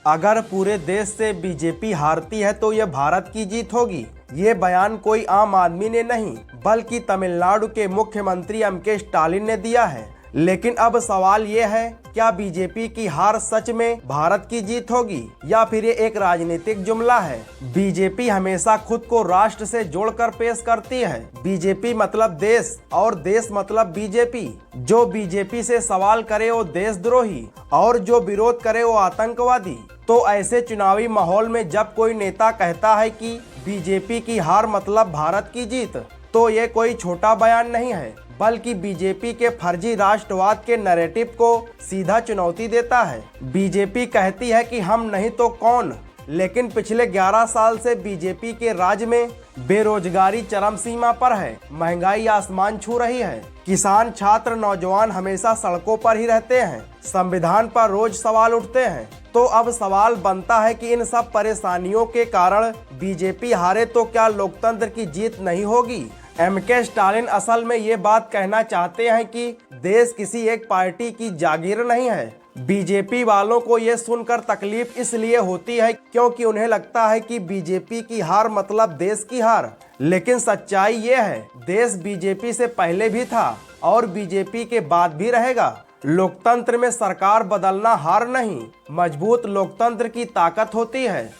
अगर पूरे देश से बीजेपी हारती है तो यह भारत की जीत होगी। ये बयान कोई आम आदमी ने नहीं बल्कि तमिलनाडु के मुख्यमंत्री एम.के. स्टालिन ने दिया है। लेकिन अब सवाल ये है, क्या बीजेपी की हार सच में भारत की जीत होगी या फिर ये एक राजनीतिक जुमला है। बीजेपी हमेशा खुद को राष्ट्र से जोड़कर पेश करती है। बीजेपी मतलब देश और देश मतलब बीजेपी। जो बीजेपी से सवाल करे वो देशद्रोही और जो विरोध करे वो आतंकवादी। तो ऐसे चुनावी माहौल में जब कोई नेता कहता है कि बीजेपी की हार मतलब भारत की जीत, तो ये कोई छोटा बयान नहीं है बल्कि बीजेपी के फर्जी राष्ट्रवाद के नैरेटिव को सीधा चुनौती देता है। बीजेपी कहती है कि हम नहीं तो कौन, लेकिन पिछले 11 साल से बीजेपी के राज में बेरोजगारी चरम सीमा पर है, महंगाई आसमान छू रही है, किसान छात्र नौजवान हमेशा सड़कों पर ही रहते हैं, संविधान पर रोज सवाल उठते हैं। तो अब सवाल बनता है कि इन सब परेशानियों के कारण बीजेपी हारे तो क्या लोकतंत्र की जीत नहीं होगी। एम.के. स्टालिन असल में ये बात कहना चाहते हैं कि देश किसी एक पार्टी की जागीर नहीं है। बीजेपी वालों को ये सुनकर तकलीफ इसलिए होती है क्योंकि उन्हें लगता है कि बीजेपी की हार मतलब देश की हार। लेकिन सच्चाई ये है, देश बीजेपी से पहले भी था और बीजेपी के बाद भी रहेगा। लोकतंत्र में सरकार बदलना हार नहीं, मजबूत लोकतंत्र की ताकत होती है।